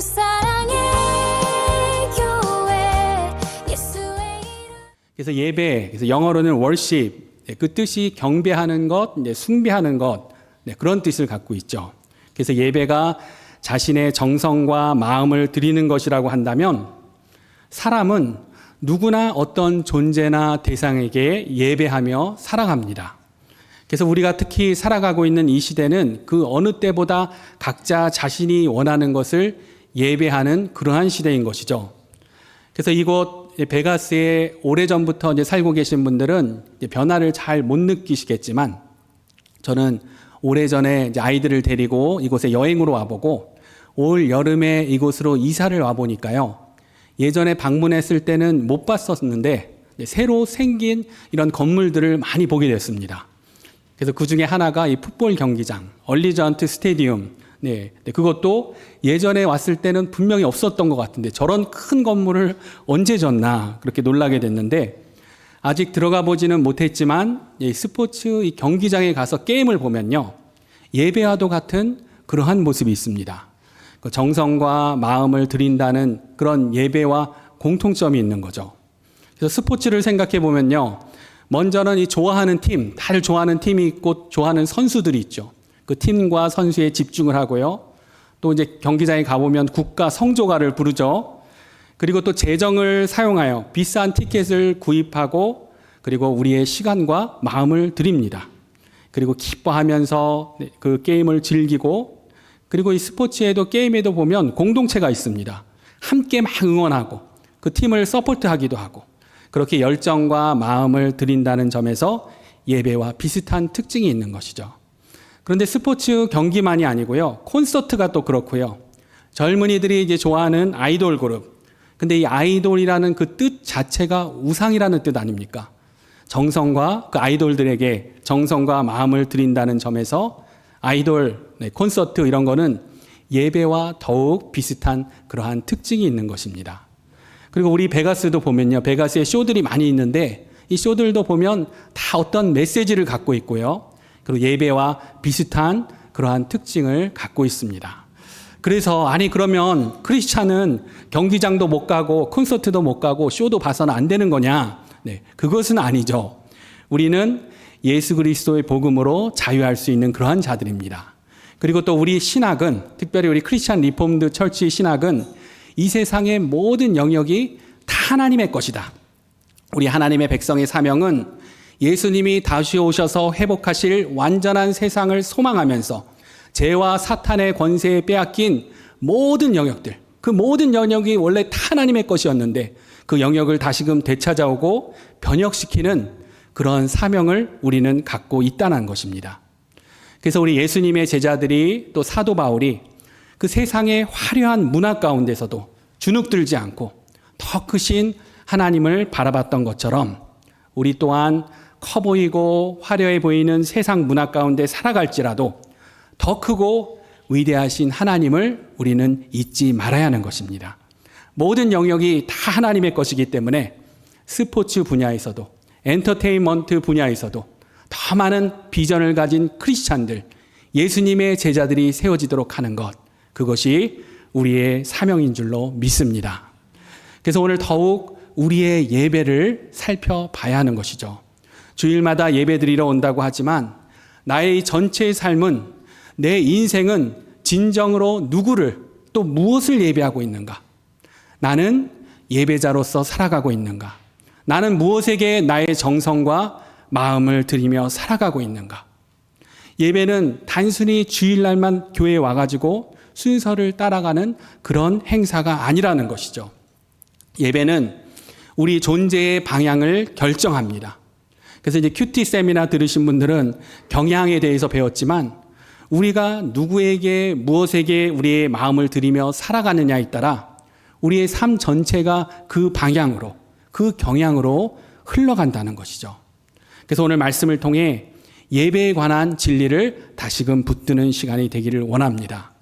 사랑의 교회 예수의 이름. 그래서 예배, 그래서 영어로는 worship, 그 뜻이 경배하는 것, 숭배하는 것, 그런 뜻을 갖고 있죠. 그래서 예배가 자신의 정성과 마음을 드리는 것이라고 한다면 사람은 누구나 어떤 존재나 대상에게 예배하며 살아갑니다. 그래서 우리가 특히 살아가고 있는 이 시대는 그 어느 때보다 각자 자신이 원하는 것을 예배하는 그러한 시대인 것이죠. 그래서 이곳 베가스에 오래전부터 이제 살고 계신 분들은 변화를 잘 못 느끼시겠지만 저는 오래전에 이제 아이들을 데리고 이곳에 여행으로 와보고 올 여름에 이곳으로 이사를 와보니까요. 예전에 방문했을 때는 못 봤었는데 새로 생긴 이런 건물들을 많이 보게 됐습니다. 그래서 그 중에 하나가 이 풋볼 경기장, 얼리전트 스테디움. 그것도 예전에 왔을 때는 분명히 없었던 것 같은데 저런 큰 건물을 언제 졌나 그렇게 놀라게 됐는데 아직 들어가 보지는 못했지만 이 스포츠 이 경기장에 가서 게임을 보면요. 예배와도 같은 그러한 모습이 있습니다. 그 정성과 마음을 드린다는 그런 예배와 공통점이 있는 거죠. 그래서 스포츠를 생각해 보면요. 먼저는 이 좋아하는 팀, 다들 좋아하는 팀이 있고 좋아하는 선수들이 있죠. 그 팀과 선수에 집중을 하고요. 또 이제 경기장에 가보면 국가 성조가를 부르죠. 그리고 또 재정을 사용하여 비싼 티켓을 구입하고 그리고 우리의 시간과 마음을 드립니다. 그리고 기뻐하면서 그 게임을 즐기고 그리고 이 스포츠에도 게임에도 보면 공동체가 있습니다. 함께 막 응원하고 그 팀을 서포트하기도 하고 그렇게 열정과 마음을 드린다는 점에서 예배와 비슷한 특징이 있는 것이죠. 그런데 스포츠 경기만이 아니고요. 콘서트가 또 그렇고요. 젊은이들이 이제 좋아하는 아이돌 그룹. 근데 이 아이돌이라는 그 뜻 자체가 우상이라는 뜻 아닙니까? 정성과 그 아이돌들에게 정성과 마음을 드린다는 점에서 아이돌, 콘서트 이런 거는 예배와 더욱 비슷한 그러한 특징이 있는 것입니다. 그리고 우리 베가스도 보면요. 베가스에 쇼들이 많이 있는데 이 쇼들도 보면 다 어떤 메시지를 갖고 있고요. 그리고 예배와 비슷한 그러한 특징을 갖고 있습니다. 그래서 아니 그러면 크리스찬은 경기장도 못 가고 콘서트도 못 가고 쇼도 봐서는 안 되는 거냐? 그것은 아니죠. 우리는 예수 그리스도의 복음으로 자유할 수 있는 그러한 자들입니다. 그리고 또 우리 신학은 특별히 우리 크리스찬 리폼드 철치 신학은 이 세상의 모든 영역이 다 하나님의 것이다. 우리 하나님의 백성의 사명은 예수님이 다시 오셔서 회복하실 완전한 세상을 소망하면서 죄와 사탄의 권세에 빼앗긴 모든 영역들, 그 모든 영역이 원래 다 하나님의 것이었는데 그 영역을 다시금 되찾아오고 변혁시키는 그런 사명을 우리는 갖고 있다는 것입니다. 그래서 우리 예수님의 제자들이 또 사도 바울이 그 세상의 화려한 문화 가운데서도 주눅들지 않고 더 크신 하나님을 바라봤던 것처럼 우리 또한 커 보이고 화려해 보이는 세상 문화 가운데 살아갈지라도 더 크고 위대하신 하나님을 우리는 잊지 말아야 하는 것입니다. 모든 영역이 다 하나님의 것이기 때문에 스포츠 분야에서도 엔터테인먼트 분야에서도 더 많은 비전을 가진 크리스찬들, 예수님의 제자들이 세워지도록 하는 것, 그것이 우리의 사명인 줄로 믿습니다. 그래서 오늘 더욱 우리의 예배를 살펴봐야 하는 것이죠. 주일마다 예배 드리러 온다고 하지만 나의 전체의 삶은, 내 인생은 진정으로 누구를 또 무엇을 예배하고 있는가? 나는 예배자로서 살아가고 있는가? 나는 무엇에게 나의 정성과 마음을 들이며 살아가고 있는가? 예배는 단순히 주일날만 교회에 와가지고 순서를 따라가는 그런 행사가 아니라는 것이죠. 예배는 우리 존재의 방향을 결정합니다. 그래서 이제 큐티 세미나 들으신 분들은 경향에 대해서 배웠지만 우리가 누구에게 무엇에게 우리의 마음을 들이며 살아가느냐에 따라 우리의 삶 전체가 그 방향으로, 그 경향으로 흘러간다는 것이죠. 그래서 오늘 말씀을 통해 예배에 관한 진리를 다시금 붙드는 시간이 되기를 원합니다.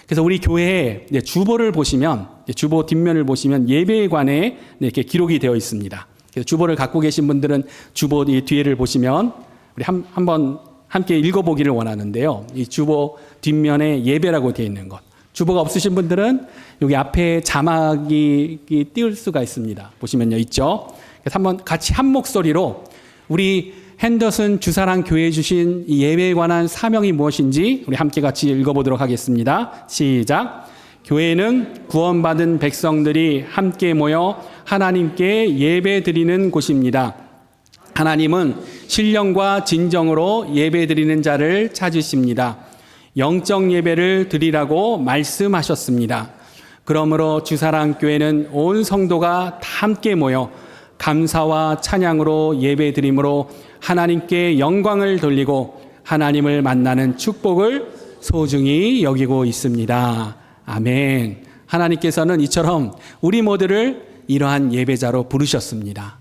그래서 우리 교회에 주보를 보시면, 주보 뒷면을 보시면 예배에 관해 이렇게 기록이 되어 있습니다. 그래서 주보를 갖고 계신 분들은 주보 뒤에를 보시면 우리 한번 함께 읽어보기를 원하는데요. 이 주보 뒷면에 예배라고 되어 있는 것. 주보가 없으신 분들은 여기 앞에 자막이 띄울 수가 있습니다. 보시면요, 있죠. 그래서 한번 같이 한 목소리로 우리 핸더슨 주사랑 교회에 주신 이 예배에 관한 사명이 무엇인지 우리 함께 같이 읽어보도록 하겠습니다. 시작. 교회는 구원받은 백성들이 함께 모여 하나님께 예배 드리는 곳입니다. 하나님은 신령과 진정으로 예배 드리는 자를 찾으십니다. 영적 예배를 드리라고 말씀하셨습니다. 그러므로 주사랑교회는 온 성도가 다 함께 모여 감사와 찬양으로 예배 드림으로 하나님께 영광을 돌리고 하나님을 만나는 축복을 소중히 여기고 있습니다. 아멘. 하나님께서는 이처럼 우리 모두를 이러한 예배자로 부르셨습니다.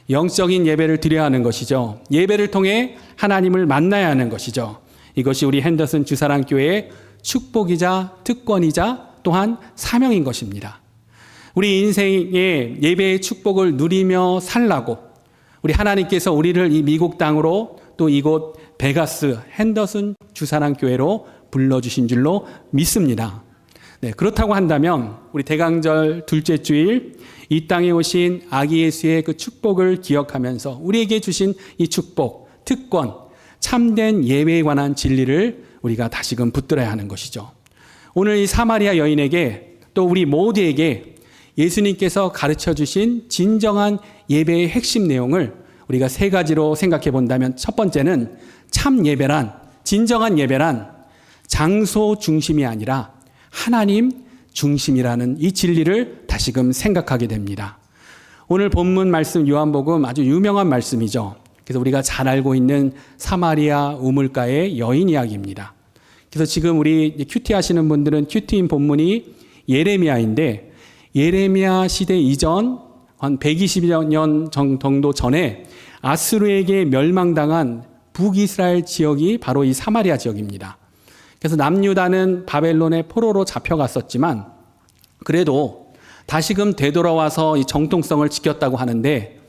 영적인 예배를 드려야 하는 것이죠. 예배를 통해 하나님을 만나야 하는 것이죠. 이것이 우리 핸더슨 주사랑교회의 축복이자 특권이자 또한 사명인 것입니다. 우리 인생의 예배의 축복을 누리며 살라고 우리 하나님께서 우리를 이 미국 땅으로 또 이곳 베가스 핸더슨 주사랑교회로 불러주신 줄로 믿습니다. 네, 그렇다고 한다면 우리 대강절 둘째 주일 이 땅에 오신 아기 예수의 그 축복을 기억하면서 우리에게 주신 이 축복, 특권, 참된 예배에 관한 진리를 우리가 다시금 붙들어야 하는 것이죠. 오늘 이 사마리아 여인에게 또 우리 모두에게 예수님께서 가르쳐 주신 진정한 예배의 핵심 내용을 우리가 세 가지로 생각해 본다면 첫 번째는 참 예배란, 진정한 예배란 장소 중심이 아니라 하나님 중심이라는 이 진리를 다시금 생각하게 됩니다. 오늘 본문 말씀 요한복음 아주 유명한 말씀이죠. 그래서 우리가 잘 알고 있는 사마리아 우물가의 여인 이야기입니다. 그래서 지금 우리 큐티 하시는 분들은 큐티인 본문이 예레미야인데 예레미야 시대 이전 한 120년 정도 전에 아수르에게 멸망당한 북이스라엘 지역이 바로 이 사마리아 지역입니다. 그래서 남유다는 바벨론의 포로로 잡혀갔었지만 그래도 다시금 되돌아와서 이 정통성을 지켰다고 하는데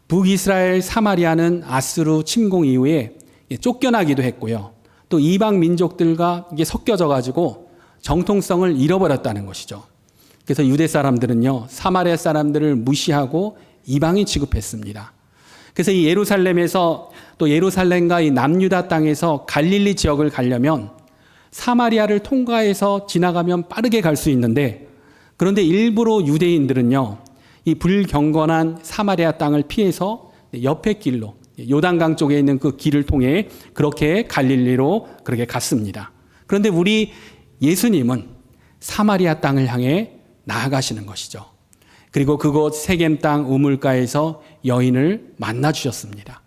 북이스라엘 사마리아는 아수르 침공 이후에 쫓겨나기도 했고요. 또 이방 민족들과 이게 섞여져 가지고 정통성을 잃어버렸다는 것이죠. 그래서 유대 사람들은요, 사마리아 사람들을 무시하고 이방인 취급했습니다. 그래서 이 예루살렘에서 또 예루살렘과 이 남유다 땅에서 갈릴리 지역을 가려면 사마리아를 통과해서 지나가면 빠르게 갈 수 있는데 그런데 일부러 유대인들은요, 이 불경건한 사마리아 땅을 피해서 옆에 길로 요단강 쪽에 있는 그 길을 통해 그렇게 갈릴리로 그렇게 갔습니다. 그런데 우리 예수님은 사마리아 땅을 향해 나아가시는 것이죠. 그리고 그곳 세겜 땅 우물가에서 여인을 만나 주셨습니다.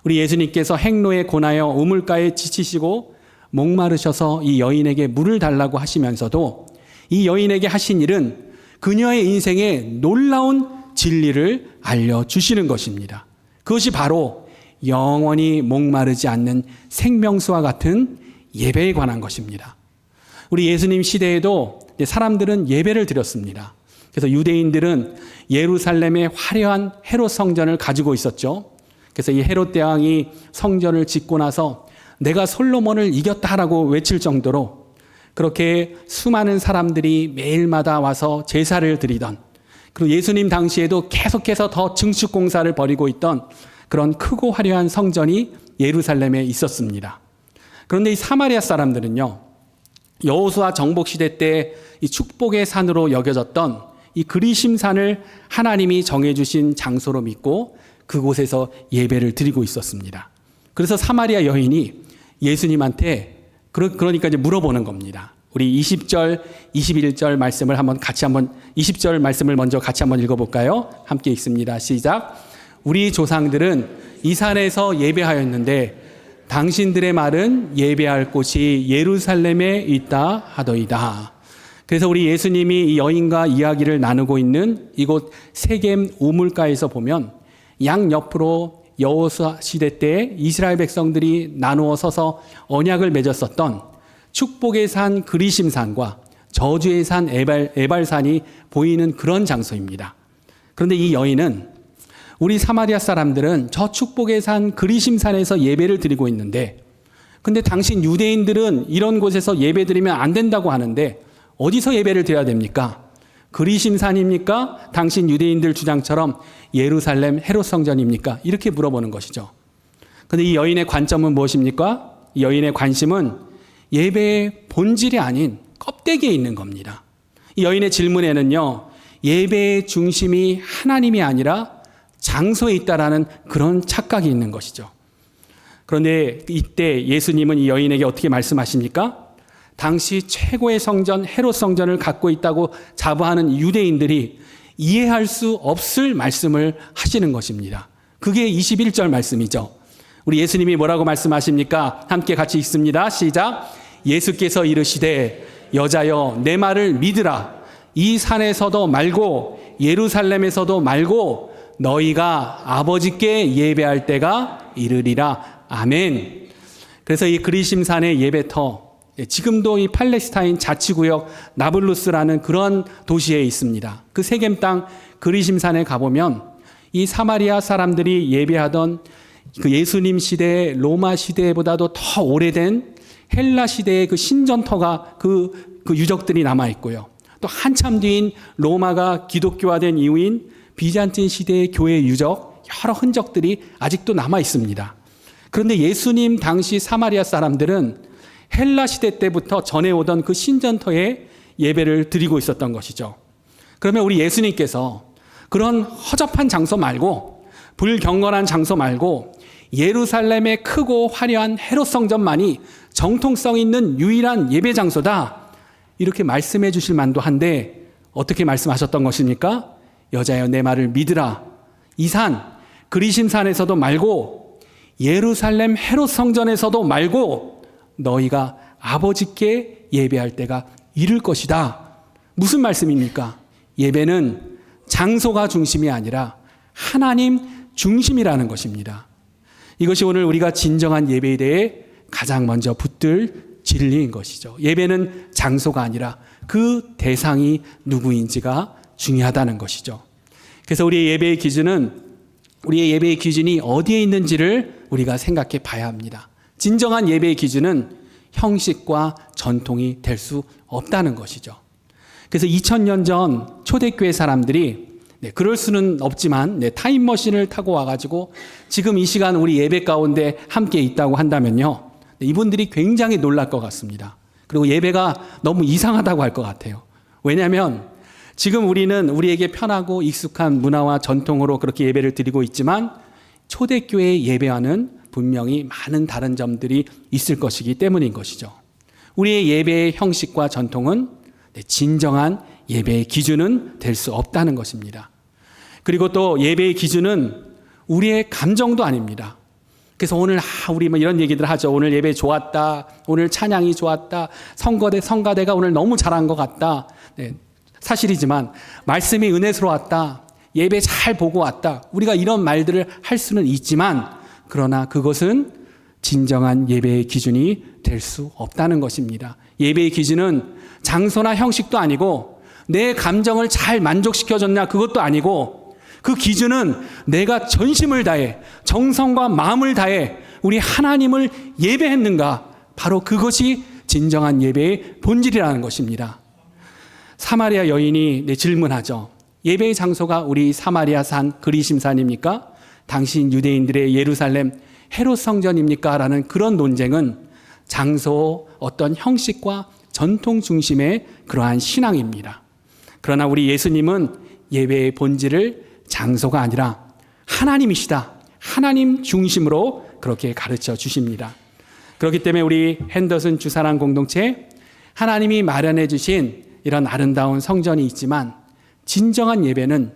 우리 예수님께서 행로에 고나여 우물가에 지치시고 목마르셔서 이 여인에게 물을 달라고 하시면서도 이 여인에게 하신 일은 그녀의 인생에 놀라운 진리를 알려주시는 것입니다. 그것이 바로 영원히 목마르지 않는 생명수와 같은 예배에 관한 것입니다. 우리 예수님 시대에도 사람들은 예배를 드렸습니다. 그래서 유대인들은 예루살렘의 화려한 헤롯 성전을 가지고 있었죠. 그래서 이 헤롯 대왕이 성전을 짓고 나서 내가 솔로몬을 이겼다라고 외칠 정도로 그렇게 수많은 사람들이 매일마다 와서 제사를 드리던, 그리고 예수님 당시에도 계속해서 더 증축 공사를 벌이고 있던 그런 크고 화려한 성전이 예루살렘에 있었습니다. 그런데 이 사마리아 사람들은요, 여호수아 정복 시대 때 이 축복의 산으로 여겨졌던 이 그리심산을 하나님이 정해주신 장소로 믿고 그곳에서 예배를 드리고 있었습니다. 그래서 사마리아 여인이 예수님한테 그러니까 이제 물어보는 겁니다. 우리 20절, 21절 말씀을 한번 20절 말씀을 먼저 같이 한번 읽어볼까요? 함께 읽습니다. 시작. 우리 조상들은 이 산에서 예배하였는데 당신들의 말은 예배할 곳이 예루살렘에 있다 하더이다. 그래서 우리 예수님이 이 여인과 이야기를 나누고 있는 이곳 세겜 우물가에서 보면 양옆으로 여호수아 시대 때 이스라엘 백성들이 나누어 서서 언약을 맺었었던 축복의 산 그리심산과 저주의 산 에발산이 보이는 그런 장소입니다. 그런데 이 여인은 우리 사마리아 사람들은 저 축복의 산 그리심산에서 예배를 드리고 있는데 근데 당신 유대인들은 이런 곳에서 예배 드리면 안 된다고 하는데 어디서 예배를 드려야 됩니까? 그리심산입니까? 당신 유대인들 주장처럼 예루살렘 헤롯 성전입니까? 이렇게 물어보는 것이죠. 그런데 이 여인의 관점은 무엇입니까? 이 여인의 관심은 예배의 본질이 아닌 껍데기에 있는 겁니다. 이 여인의 질문에는요, 예배의 중심이 하나님이 아니라 장소에 있다라는 그런 착각이 있는 것이죠. 그런데 이때 예수님은 이 여인에게 어떻게 말씀하십니까? 당시 최고의 성전 헤롯 성전을 갖고 있다고 자부하는 유대인들이 이해할 수 없을 말씀을 하시는 것입니다. 그게 21절 말씀이죠. 우리 예수님이 뭐라고 말씀하십니까? 함께 같이 읽습니다. 시작. 예수께서 이르시되 여자여 내 말을 믿으라. 이 산에서도 말고 예루살렘에서도 말고 너희가 아버지께 예배할 때가 이르리라. 아멘. 그래서 이 그리심산의 예배터, 지금도 이 팔레스타인 자치구역 나블루스라는 그런 도시에 있습니다. 그 세겜 땅 그리심산에 가보면 이 사마리아 사람들이 예배하던 그 예수님 시대, 로마 시대보다도 더 오래된 헬라 시대의 그 신전터가 그 유적들이 남아 있고요. 또 한참 뒤인 로마가 기독교화된 이후인 비잔틴 시대의 교회 유적, 여러 흔적들이 아직도 남아 있습니다. 그런데 예수님 당시 사마리아 사람들은 헬라 시대 때부터 전해오던 그 신전터에 예배를 드리고 있었던 것이죠. 그러면 우리 예수님께서 그런 허접한 장소 말고, 불경건한 장소 말고 예루살렘의 크고 화려한 헤롯 성전만이 정통성 있는 유일한 예배 장소다, 이렇게 말씀해 주실 만도 한데 어떻게 말씀하셨던 것입니까? 여자여 내 말을 믿으라. 이 산 그리심산에서도 말고 예루살렘 헤롯 성전에서도 말고 너희가 아버지께 예배할 때가 이를 것이다. 무슨 말씀입니까? 예배는 장소가 중심이 아니라 하나님 중심이라는 것입니다. 이것이 오늘 우리가 진정한 예배에 대해 가장 먼저 붙들 진리인 것이죠. 예배는 장소가 아니라 그 대상이 누구인지가 중요하다는 것이죠. 그래서 우리의 예배의 기준이 어디에 있는지를 우리가 생각해 봐야 합니다. 진정한 예배의 기준은 형식과 전통이 될 수 없다는 것이죠. 그래서 2000년 전 초대교회 사람들이 그럴 수는 없지만 타임머신을 타고 와가지고 지금 이 시간 우리 예배 가운데 함께 있다고 한다면요, 이분들이 굉장히 놀랄 것 같습니다. 그리고 예배가 너무 이상하다고 할 것 같아요. 왜냐하면 지금 우리는 우리에게 편하고 익숙한 문화와 전통으로 그렇게 예배를 드리고 있지만 초대교회의 예배와는 분명히 많은 다른 점들이 있을 것이기 때문인 것이죠. 우리의 예배의 형식과 전통은 진정한 예배의 기준은 될 수 없다는 것입니다. 그리고 또 예배의 기준은 우리의 감정도 아닙니다. 그래서 오늘 우리 이런 얘기들 하죠. 오늘 예배 좋았다. 오늘 찬양이 좋았다. 성가대가 오늘 너무 잘한 것 같다. 사실이지만 말씀이 은혜스러웠다. 예배 잘 보고 왔다. 우리가 이런 말들을 할 수는 있지만 그러나 그것은 진정한 예배의 기준이 될 수 없다는 것입니다. 예배의 기준은 장소나 형식도 아니고 내 감정을 잘 만족시켜줬냐 그것도 아니고 그 기준은 내가 전심을 다해 정성과 마음을 다해 우리 하나님을 예배했는가, 바로 그것이 진정한 예배의 본질이라는 것입니다. 사마리아 여인이 질문하죠. 예배의 장소가 우리 사마리아 산 그리심산입니까? 당신 유대인들의 예루살렘 헤롯 성전입니까? 라는 그런 논쟁은 장소, 어떤 형식과 전통 중심의 그러한 신앙입니다. 그러나 우리 예수님은 예배의 본질을 장소가 아니라 하나님이시다, 하나님 중심으로 그렇게 가르쳐 주십니다. 그렇기 때문에 우리 핸더슨 주사랑 공동체, 하나님이 마련해 주신 이런 아름다운 성전이 있지만 진정한 예배는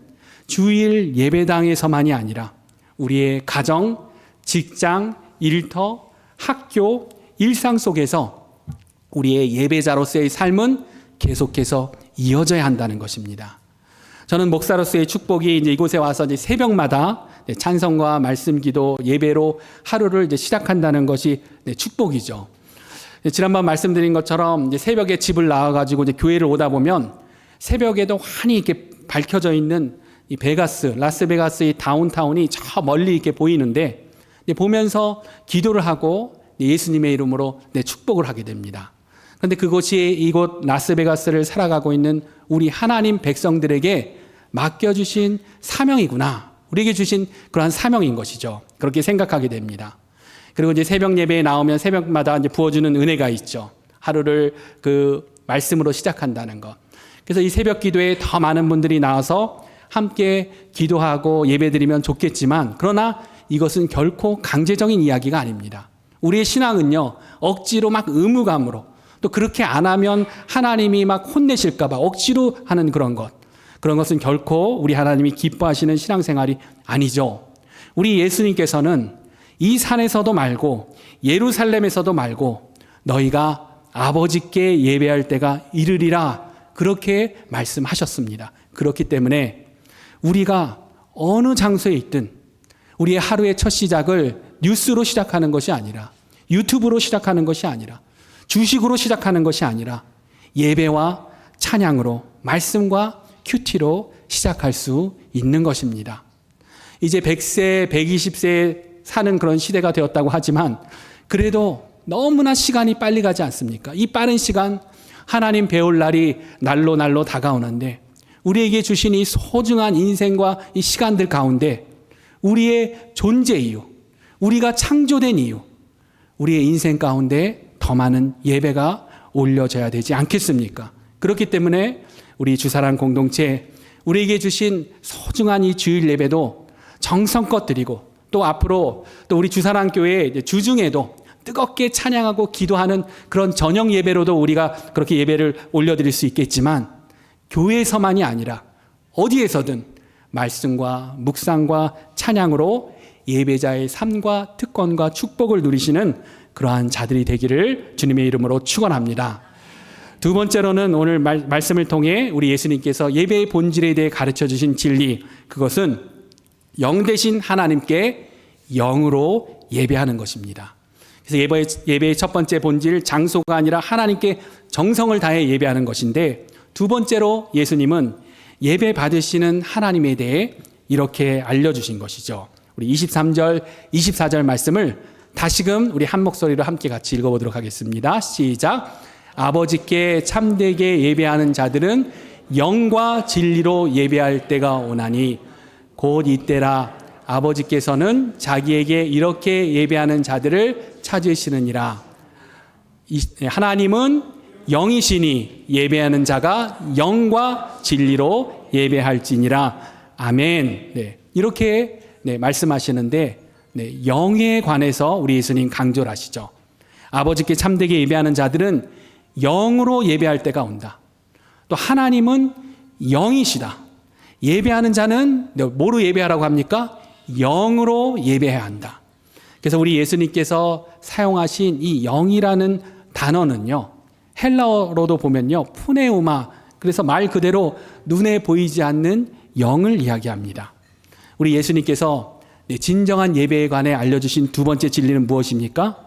주일 예배당에서만이 아니라 우리의 가정, 직장, 일터, 학교, 일상 속에서 우리의 예배자로서의 삶은 계속해서 이어져야 한다는 것입니다. 저는 목사로서의 축복이 이곳에 와서 새벽마다 찬성과 말씀 기도, 예배로 하루를 시작한다는 것이 축복이죠. 지난번 말씀드린 것처럼 새벽에 집을 나와가지고 교회를 오다 보면 새벽에도 환히 이렇게 밝혀져 있는 이 베가스, 라스베가스의 다운타운이 저 멀리 이렇게 보이는데 보면서 기도를 하고 예수님의 이름으로 축복을 하게 됩니다. 그런데 그곳이 이곳 라스베가스를 살아가고 있는 우리 하나님 백성들에게 맡겨주신 사명이구나. 우리에게 주신 그러한 사명인 것이죠. 그렇게 생각하게 됩니다. 그리고 이제 새벽 예배에 나오면 새벽마다 이제 부어주는 은혜가 있죠. 하루를 그 말씀으로 시작한다는 것. 그래서 이 새벽 기도에 더 많은 분들이 나와서 함께 기도하고 예배드리면 좋겠지만, 그러나 이것은 결코 강제적인 이야기가 아닙니다. 우리의 신앙은요, 억지로 막 의무감으로, 또 그렇게 안 하면 하나님이 막 혼내실까봐 억지로 하는 그런 것은 결코 우리 하나님이 기뻐하시는 신앙생활이 아니죠. 우리 예수님께서는 이 산에서도 말고 예루살렘에서도 말고 너희가 아버지께 예배할 때가 이르리라, 그렇게 말씀하셨습니다. 그렇기 때문에 우리가 어느 장소에 있든 우리의 하루의 첫 시작을 뉴스로 시작하는 것이 아니라, 유튜브로 시작하는 것이 아니라, 주식으로 시작하는 것이 아니라 예배와 찬양으로, 말씀과 큐티로 시작할 수 있는 것입니다. 이제 100세, 120세 사는 그런 시대가 되었다고 하지만 그래도 너무나 시간이 빨리 가지 않습니까? 이 빠른 시간, 하나님 배울 날이 날로 다가오는데 우리에게 주신 이 소중한 인생과 이 시간들 가운데 우리의 존재 이유, 우리가 창조된 이유, 우리의 인생 가운데 더 많은 예배가 올려져야 되지 않겠습니까? 그렇기 때문에 우리 주사랑 공동체, 우리에게 주신 소중한 이 주일 예배도 정성껏 드리고, 또 앞으로 또 우리 주사랑 교회 주중에도 뜨겁게 찬양하고 기도하는 그런 저녁 예배로도 우리가 그렇게 예배를 올려드릴 수 있겠지만, 교회에서만이 아니라 어디에서든 말씀과 묵상과 찬양으로 예배자의 삶과 특권과 축복을 누리시는 그러한 자들이 되기를 주님의 이름으로 축원합니다. 두 번째로는 오늘 말씀을 통해 우리 예수님께서 예배의 본질에 대해 가르쳐 주신 진리, 그것은 영 되신 하나님께 영으로 예배하는 것입니다. 그래서 예배의 첫 번째 본질, 장소가 아니라 하나님께 정성을 다해 예배하는 것인데, 두 번째로 예수님은 예배 받으시는 하나님에 대해 이렇게 알려주신 것이죠. 우리 23절, 24절 말씀을 다시금 우리 한 목소리로 함께 같이 읽어보도록 하겠습니다. 시작. 아버지께 참되게 예배하는 자들은 영과 진리로 예배할 때가 오나니 곧 이때라. 아버지께서는 자기에게 이렇게 예배하는 자들을 찾으시느니라. 하나님은 영이시니 예배하는 자가 영과 진리로 예배할지니라. 아멘. 네, 이렇게 말씀하시는데, 영에 관해서 우리 예수님 강조를 하시죠. 아버지께 참되게 예배하는 자들은 영으로 예배할 때가 온다. 또 하나님은 영이시다. 예배하는 자는 뭐로 예배하라고 합니까? 영으로 예배해야 한다. 그래서 우리 예수님께서 사용하신 이 영이라는 단어는요, 헬라어로도 보면요, 푸네우마, 그래서 말 그대로 눈에 보이지 않는 영을 이야기합니다. 우리 예수님께서 진정한 예배에 관해 알려주신 두 번째 진리는 무엇입니까?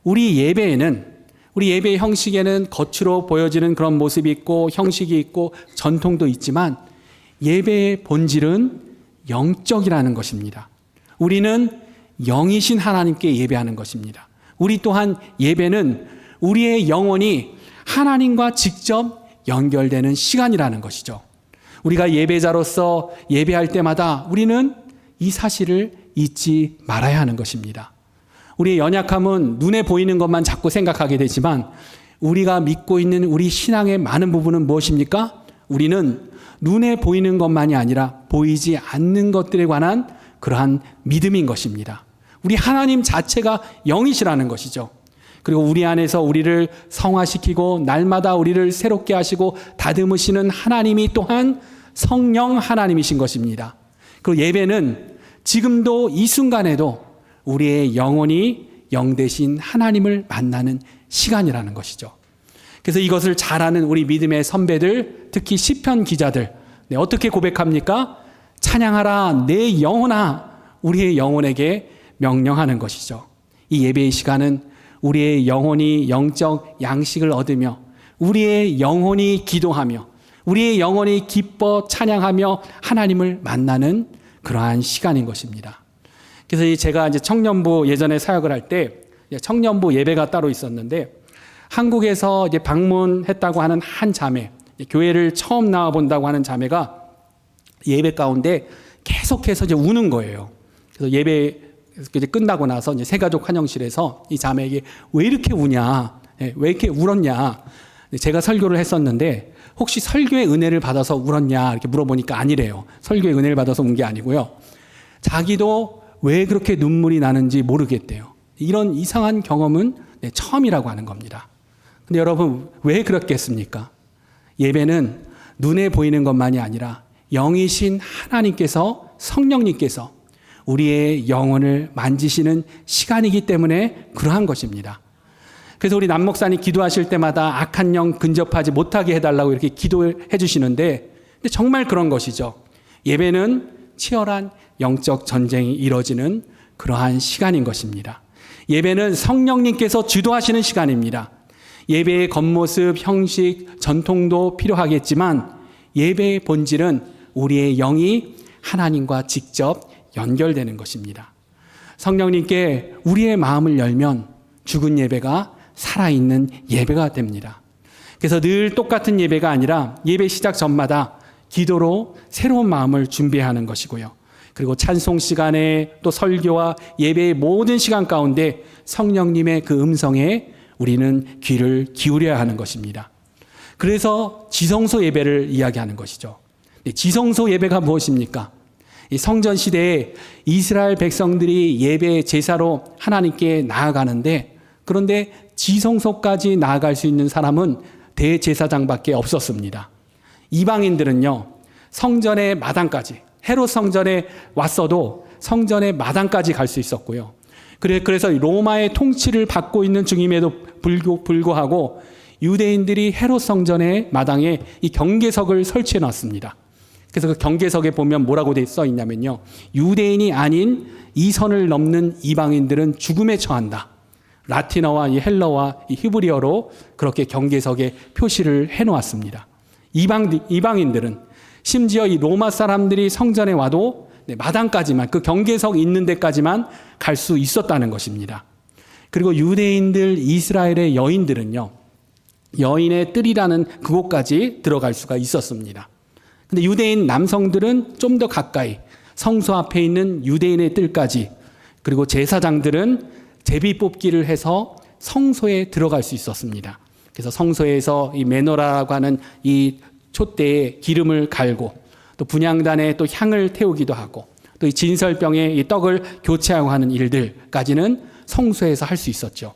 우리 예배의 형식에는 겉으로 보여지는 그런 모습이 있고 형식이 있고 전통도 있지만 예배의 본질은 영적이라는 것입니다. 우리는 영이신 하나님께 예배하는 것입니다. 우리 또한 예배는 우리의 영혼이 하나님과 직접 연결되는 시간이라는 것이죠. 우리가 예배자로서 예배할 때마다 우리는 이 사실을 잊지 말아야 하는 것입니다. 우리의 연약함은 눈에 보이는 것만 자꾸 생각하게 되지만 우리가 믿고 있는 우리 신앙의 많은 부분은 무엇입니까? 우리는 눈에 보이는 것만이 아니라 보이지 않는 것들에 관한 그러한 믿음인 것입니다. 우리 하나님 자체가 영이시라는 것이죠. 그리고 우리 안에서 우리를 성화시키고 날마다 우리를 새롭게 하시고 다듬으시는 하나님이 또한 성령 하나님이신 것입니다. 그 예배는 지금도 이 순간에도 우리의 영혼이 영 되신 하나님을 만나는 시간이라는 것이죠. 그래서 이것을 잘 아는 우리 믿음의 선배들, 특히 시편 기자들, 어떻게 고백합니까? 찬양하라 내 영혼아, 우리의 영혼에게 명령하는 것이죠. 이 예배의 시간은 우리의 영혼이 영적 양식을 얻으며 우리의 영혼이 기도하며 우리의 영혼이 기뻐 찬양하며 하나님을 만나는 그러한 시간인 것입니다. 그래서 제가 이제 청년부 예전에 사역을 할 때 청년부 예배가 따로 있었는데 한국에서 이제 방문했다고 하는 한 자매, 교회를 처음 나와 본다고 하는 자매가 예배 가운데 계속해서 이제 우는 거예요. 그래서 예배 이제 끝나고 나서 이제 새가족 환영실에서 이 자매에게 왜 이렇게 우냐, 왜 이렇게 울었냐. 제가 설교를 했었는데 혹시 설교의 은혜를 받아서 울었냐 이렇게 물어보니까 아니래요. 설교의 은혜를 받아서 운 게 아니고요. 자기도 왜 그렇게 눈물이 나는지 모르겠대요. 이런 이상한 경험은 처음이라고 하는 겁니다. 근데 여러분 왜 그렇겠습니까? 예배는 눈에 보이는 것만이 아니라 영이신 하나님께서, 성령님께서 우리의 영혼을 만지시는 시간이기 때문에 그러한 것입니다. 그래서 우리 남 목사님 기도하실 때마다 악한 영 근접하지 못하게 해달라고 이렇게 기도해 주시는데 정말 그런 것이죠. 예배는 치열한 영적 전쟁이 이루어지는 그러한 시간인 것입니다. 예배는 성령님께서 주도하시는 시간입니다. 예배의 겉모습, 형식, 전통도 필요하겠지만 예배의 본질은 우리의 영이 하나님과 직접 연결되는 것입니다. 성령님께 우리의 마음을 열면 죽은 예배가 살아있는 예배가 됩니다. 그래서 늘 똑같은 예배가 아니라 예배 시작 전마다 기도로 새로운 마음을 준비하는 것이고요. 그리고 찬송 시간에 또 설교와 예배의 모든 시간 가운데 성령님의 그 음성에 우리는 귀를 기울여야 하는 것입니다. 그래서 지성소 예배를 이야기하는 것이죠. 지성소 예배가 무엇입니까? 이 성전 시대에 이스라엘 백성들이 예배 제사로 하나님께 나아가는데 그런데 지성소까지 나아갈 수 있는 사람은 대제사장밖에 없었습니다. 이방인들은요, 성전의 마당까지, 헤롯 성전에 왔어도 성전의 마당까지 갈 수 있었고요. 그래서 로마의 통치를 받고 있는 중임에도 불구하고 유대인들이 헤롯 성전의 마당에 이 경계석을 설치해 놨습니다. 그래서 그 경계석에 보면 뭐라고 써 있냐면요. 유대인이 아닌 이 선을 넘는 이방인들은 죽음에 처한다. 라틴어와 이 헬러와 이 히브리어로 그렇게 경계석에 표시를 해 놓았습니다. 이방인들은 심지어 이 로마 사람들이 성전에 와도 마당까지만, 그 경계석 있는 데까지만 갈 수 있었다는 것입니다. 그리고 유대인들, 이스라엘의 여인들은요, 여인의 뜰이라는 그곳까지 들어갈 수가 있었습니다. 근데 유대인 남성들은 좀 더 가까이 성소 앞에 있는 유대인의 뜰까지, 그리고 제사장들은 제비 뽑기를 해서 성소에 들어갈 수 있었습니다. 그래서 성소에서 이 메노라라고 하는 이 촛대에 기름을 갈고 또 분향단에 또 향을 태우기도 하고 또 이 진설병에 이 떡을 교체하고 하는 일들까지는 성소에서 할 수 있었죠.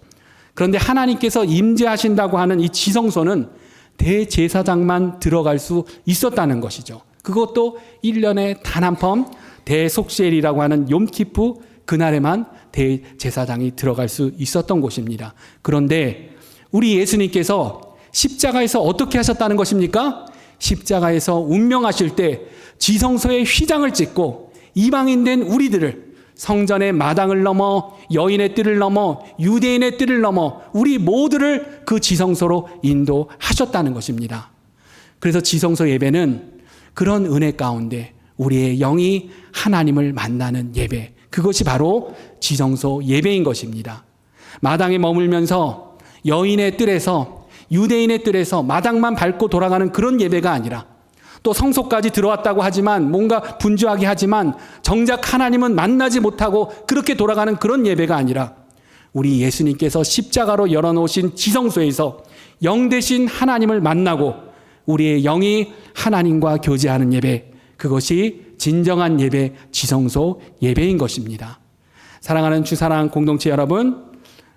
그런데 하나님께서 임재하신다고 하는 이 지성소는 대제사장만 들어갈 수 있었다는 것이죠. 그것도 1년에 단 한 번 대속죄일이라고 하는 욤키프 그날에만 대제사장이 들어갈 수 있었던 곳입니다. 그런데 우리 예수님께서 십자가에서 어떻게 하셨다는 것입니까? 십자가에서 운명하실 때 지성소에 휘장을 찍고 이방인 된 우리들을 성전의 마당을 넘어 여인의 뜰을 넘어 유대인의 뜰을 넘어 우리 모두를 그 지성소로 인도하셨다는 것입니다. 그래서 지성소 예배는 그런 은혜 가운데 우리의 영이 하나님을 만나는 예배, 그것이 바로 지성소 예배인 것입니다. 마당에 머물면서 여인의 뜰에서 유대인의 뜰에서 마당만 밟고 돌아가는 그런 예배가 아니라 또 성소까지 들어왔다고 하지만 뭔가 분주하게 하지만 정작 하나님은 만나지 못하고 그렇게 돌아가는 그런 예배가 아니라 우리 예수님께서 십자가로 열어놓으신 지성소에서 영 되신 하나님을 만나고 우리의 영이 하나님과 교제하는 예배, 그것이 진정한 예배, 지성소 예배인 것입니다. 사랑하는 주사랑 공동체 여러분,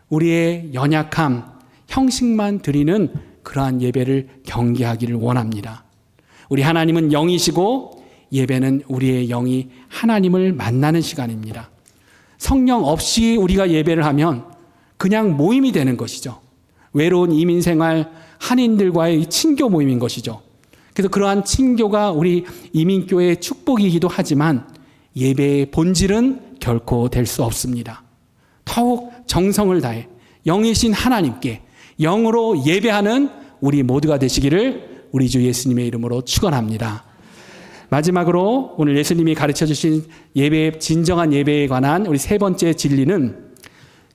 우리의 연약함, 형식만 드리는 그러한 예배를 경계하기를 원합니다. 우리 하나님은 영이시고 예배는 우리의 영이 하나님을 만나는 시간입니다. 성령 없이 우리가 예배를 하면 그냥 모임이 되는 것이죠. 외로운 이민생활, 한인들과의 친교 모임인 것이죠. 그래서 그러한 친교가 우리 이민교회의 축복이기도 하지만 예배의 본질은 결코 될 수 없습니다. 더욱 정성을 다해 영이신 하나님께 영으로 예배하는 우리 모두가 되시기를 우리 주 예수님의 이름으로 축원합니다. 마지막으로 오늘 예수님이 가르쳐 주신 예배, 진정한 예배에 관한 우리 세 번째 진리는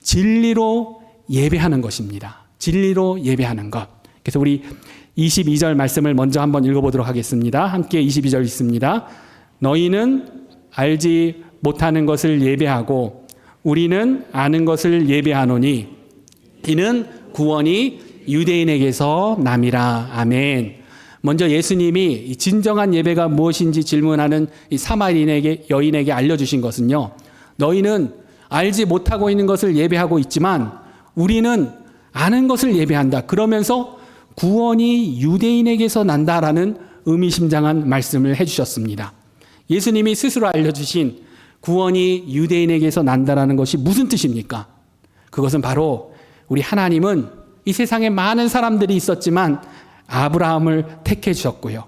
진리로 예배하는 것입니다. 진리로 예배하는 것. 그래서 우리 22절 말씀을 먼저 한번 읽어보도록 하겠습니다. 함께 22절 있습니다. 너희는 알지 못하는 것을 예배하고 우리는 아는 것을 예배하노니 이는 구원이 유대인에게서 남이라. 아멘. 먼저 예수님이 진정한 예배가 무엇인지 질문하는 이 사마리인에게 여인에게 알려주신 것은요. 너희는 알지 못하고 있는 것을 예배하고 있지만 우리는 아는 것을 예배한다. 그러면서 구원이 유대인에게서 난다라는 의미심장한 말씀을 해주셨습니다. 예수님이 스스로 알려주신 구원이 유대인에게서 난다라는 것이 무슨 뜻입니까? 그것은 바로 우리 하나님은 이 세상에 많은 사람들이 있었지만 아브라함을 택해 주셨고요.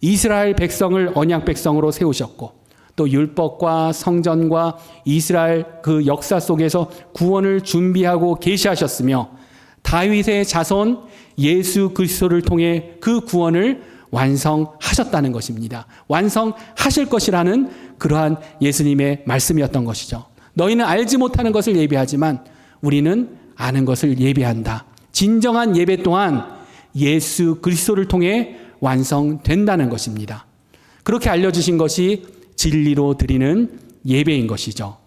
이스라엘 백성을 언약 백성으로 세우셨고 또 율법과 성전과 이스라엘 그 역사 속에서 구원을 준비하고 계시하셨으며 다윗의 자손 예수 그리스도를 통해 그 구원을 완성하셨다는 것입니다. 완성하실 것이라는 그러한 예수님의 말씀이었던 것이죠. 너희는 알지 못하는 것을 예배하지만 우리는 아는 것을 예배한다. 진정한 예배 또한 예수 그리스도를 통해 완성된다는 것입니다. 그렇게 알려주신 것이 진리로 드리는 예배인 것이죠.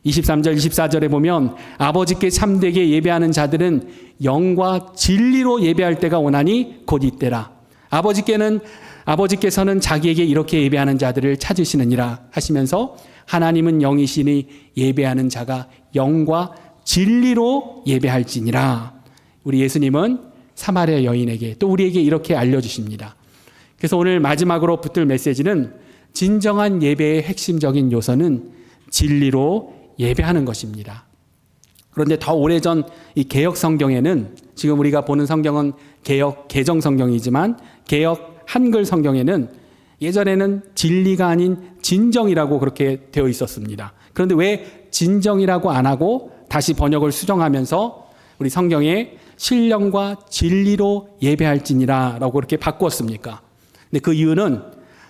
23절 24절에 보면 아버지께 참되게 예배하는 자들은 영과 진리로 예배할 때가 오나니 곧 이때라. 아버지께서는 자기에게 이렇게 예배하는 자들을 찾으시느니라 하시면서 하나님은 영이시니 예배하는 자가 영과 진리로 예배할지니라. 우리 예수님은 사마리아 여인에게 또 우리에게 이렇게 알려주십니다. 그래서 오늘 마지막으로 붙들 메시지는 진정한 예배의 핵심적인 요소는 진리로 예배하는 것입니다. 그런데 더 오래전 이 개역 성경에는 지금 우리가 보는 성경은 개역 개정 성경이지만 개역 한글 성경에는 예전에는 진리가 아닌 진정이라고 그렇게 되어 있었습니다. 그런데 왜 진정이라고 안 하고 다시 번역을 수정하면서 우리 성경에 신령과 진리로 예배할지니라라고 그렇게 바꾸었습니까? 근데 그 이유는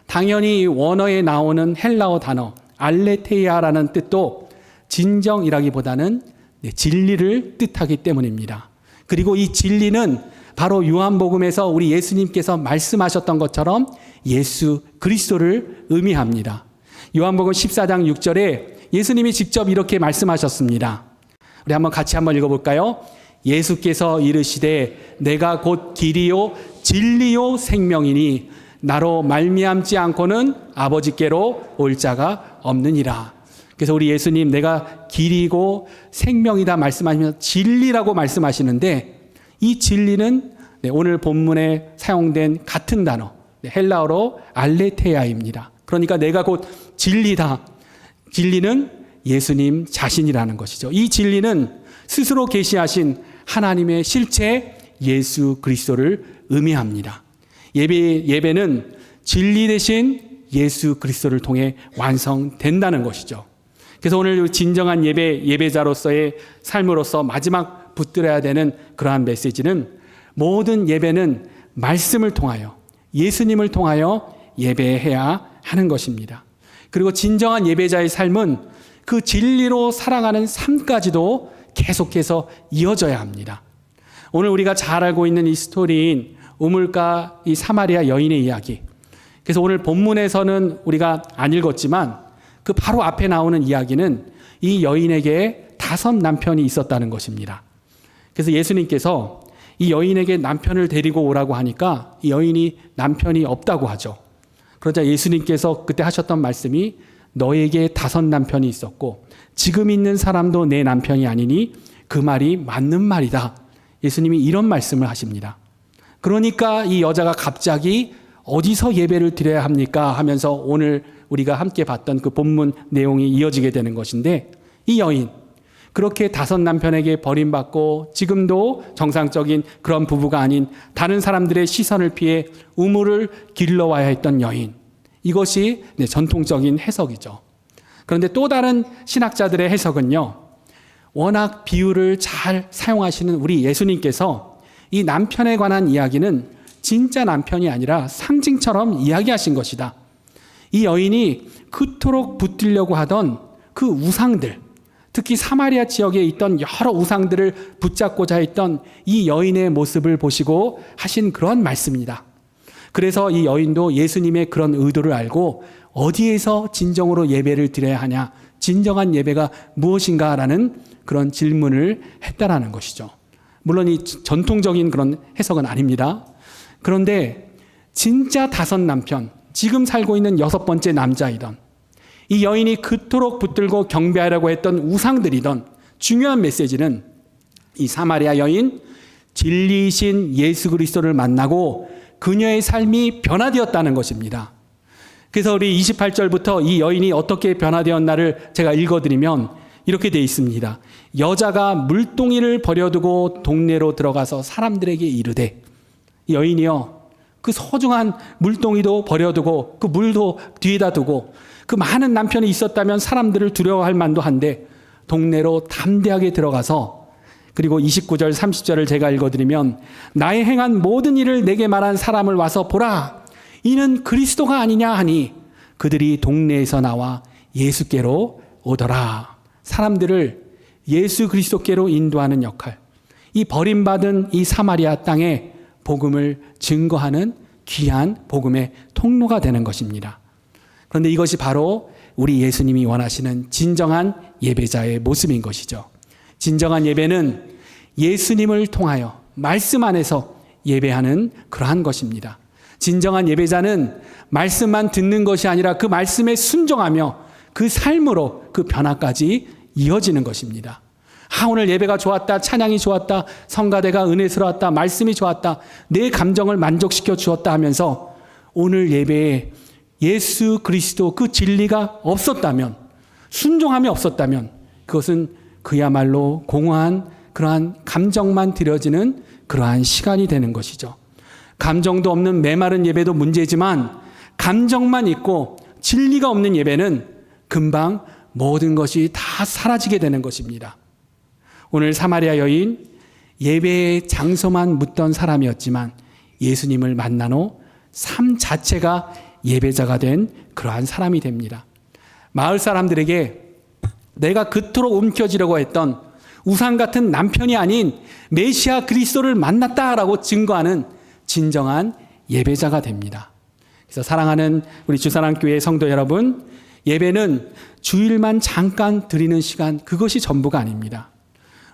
당연히 원어에 나오는 헬라어 단어 알레테이아라는 뜻도 진정이라기보다는 진리를 뜻하기 때문입니다. 그리고 이 진리는 바로 요한복음에서 우리 예수님께서 말씀하셨던 것처럼 예수 그리스도를 의미합니다. 요한복음 14장 6절에 예수님이 직접 이렇게 말씀하셨습니다. 우리 한번 같이 한번 읽어볼까요? 예수께서 이르시되 내가 곧 길이요 진리요 생명이니 나로 말미암지 않고는 아버지께로 올 자가 없느니라. 그래서 우리 예수님 내가 길이고 생명이다 말씀하시면서 진리라고 말씀하시는데 이 진리는 오늘 본문에 사용된 같은 단어 헬라어로 알레테아입니다. 그러니까 내가 곧 진리다. 진리는 예수님 자신이라는 것이죠. 이 진리는 스스로 계시하신 하나님의 실체 예수 그리스도를 의미합니다. 예배는 진리 대신 예수 그리스도를 통해 완성된다는 것이죠. 그래서 오늘 진정한 예배자로서의 삶으로서 마지막 붙들어야 되는 그러한 메시지는 모든 예배는 말씀을 통하여 예수님을 통하여 예배해야 하는 것입니다. 그리고 진정한 예배자의 삶은 그 진리로 살아가는 삶까지도 계속해서 이어져야 합니다. 오늘 우리가 잘 알고 있는 이 스토리인 우물가 이 사마리아 여인의 이야기. 그래서 오늘 본문에서는 우리가 안 읽었지만 그 바로 앞에 나오는 이야기는 이 여인에게 5 남편이 있었다는 것입니다. 그래서 예수님께서 이 여인에게 남편을 데리고 오라고 하니까 이 여인이 남편이 없다고 하죠. 그러자 예수님께서 그때 하셨던 말씀이 너에게 5 남편이 있었고 지금 있는 사람도 내 남편이 아니니 그 말이 맞는 말이다. 예수님이 이런 말씀을 하십니다. 그러니까 이 여자가 갑자기 어디서 예배를 드려야 합니까? 하면서 오늘 우리가 함께 봤던 그 본문 내용이 이어지게 되는 것인데 이 여인 그렇게 5 남편에게 버림받고 지금도 정상적인 그런 부부가 아닌 다른 사람들의 시선을 피해 우물을 길러와야 했던 여인. 이것이 전통적인 해석이죠. 그런데 또 다른 신학자들의 해석은요. 워낙 비유를 잘 사용하시는 우리 예수님께서 이 남편에 관한 이야기는 진짜 남편이 아니라 상징처럼 이야기하신 것이다. 이 여인이 그토록 붙들려고 하던 그 우상들, 특히 사마리아 지역에 있던 여러 우상들을 붙잡고자 했던 이 여인의 모습을 보시고 하신 그런 말씀입니다. 그래서 이 여인도 예수님의 그런 의도를 알고 어디에서 진정으로 예배를 드려야 하냐, 진정한 예배가 무엇인가라는 그런 질문을 했다라는 것이죠. 물론 이 전통적인 그런 해석은 아닙니다. 그런데 진짜 다섯 남편, 지금 살고 있는 여섯 번째 남자이던 이 여인이 그토록 붙들고 경배하려고 했던 우상들이던 중요한 메시지는 이 사마리아 여인, 진리이신 예수 그리스도를 만나고 그녀의 삶이 변화되었다는 것입니다. 그래서 우리 28절부터 이 여인이 어떻게 변화되었나를 제가 읽어드리면 이렇게 되어 있습니다. 여자가 물동이를 버려두고 동네로 들어가서 사람들에게 이르되, 이 여인이요, 그 소중한 물동이도 버려두고 그 물도 뒤에다 두고 그 많은 남편이 있었다면 사람들을 두려워할 만도 한데 동네로 담대하게 들어가서, 그리고 29절 30절을 제가 읽어드리면 나의 행한 모든 일을 내게 말한 사람을 와서 보라, 이는 그리스도가 아니냐 하니 그들이 동네에서 나와 예수께로 오더라. 사람들을 예수 그리스도께로 인도하는 역할, 이 버림받은 이 사마리아 땅에 복음을 증거하는 귀한 복음의 통로가 되는 것입니다. 그런데 이것이 바로 우리 예수님이 원하시는 진정한 예배자의 모습인 것이죠. 진정한 예배는 예수님을 통하여 말씀 안에서 예배하는 그러한 것입니다. 진정한 예배자는 말씀만 듣는 것이 아니라 그 말씀에 순종하며 그 삶으로 그 변화까지 이어지는 것입니다. 오늘 예배가 좋았다, 찬양이 좋았다, 성가대가 은혜스러웠다, 말씀이 좋았다, 내 감정을 만족시켜 주었다 하면서 오늘 예배에 예수 그리스도 그 진리가 없었다면, 순종함이 없었다면 그것은 그야말로 공허한 그러한 감정만 드려지는 그러한 시간이 되는 것이죠. 감정도 없는 메마른 예배도 문제지만 감정만 있고 진리가 없는 예배는 금방 모든 것이 다 사라지게 되는 것입니다. 오늘 사마리아 여인, 예배의 장소만 묻던 사람이었지만 예수님을 만난 후 삶 자체가 예배자가 된 그러한 사람이 됩니다. 마을 사람들에게 내가 그토록 움켜쥐려고 했던 우상 같은 남편이 아닌 메시아 그리스도를 만났다라고 증거하는 진정한 예배자가 됩니다. 그래서 사랑하는 우리 주사랑교회 성도 여러분, 예배는 주일만 잠깐 드리는 시간, 그것이 전부가 아닙니다.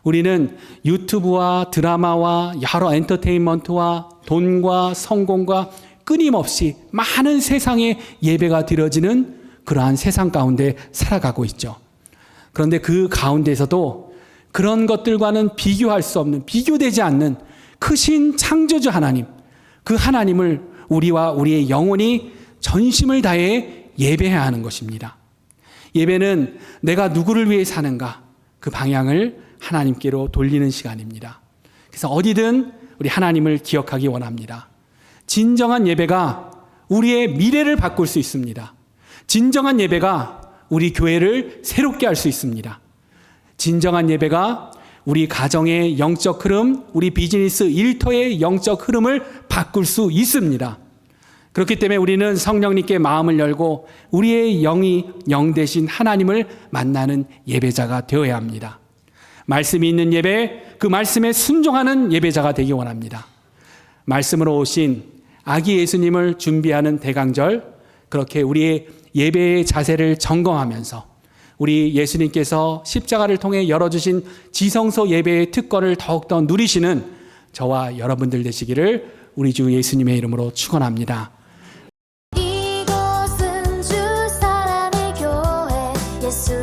우리는 유튜브와 드라마와 여러 엔터테인먼트와 돈과 성공과 끊임없이 많은 세상의 예배가 드려지는 그러한 세상 가운데 살아가고 있죠. 그런데 그 가운데서도 그런 것들과는 비교할 수 없는, 비교되지 않는 크신 창조주 하나님, 그 하나님을 우리와 우리의 영혼이 전심을 다해 예배해야 하는 것입니다. 예배는 내가 누구를 위해 사는가, 그 방향을 하나님께로 돌리는 시간입니다. 그래서 어디든 우리 하나님을 기억하기 원합니다. 진정한 예배가 우리의 미래를 바꿀 수 있습니다. 진정한 예배가 우리 교회를 새롭게 할 수 있습니다. 진정한 예배가 우리 가정의 영적 흐름, 우리 비즈니스 일터의 영적 흐름을 바꿀 수 있습니다. 그렇기 때문에 우리는 성령님께 마음을 열고 우리의 영 대신 하나님을 만나는 예배자가 되어야 합니다. 말씀이 있는 예배, 그 말씀에 순종하는 예배자가 되기 원합니다. 말씀으로 오신 아기 예수님을 준비하는 대강절, 그렇게 우리의 예배의 자세를 점검하면서 우리 예수님께서 십자가를 통해 열어주신 지성소 예배의 특권을 더욱더 누리시는 저와 여러분들 되시기를 우리 주 예수님의 이름으로 축원합니다. 이곳은 주 사랑의 교회 예수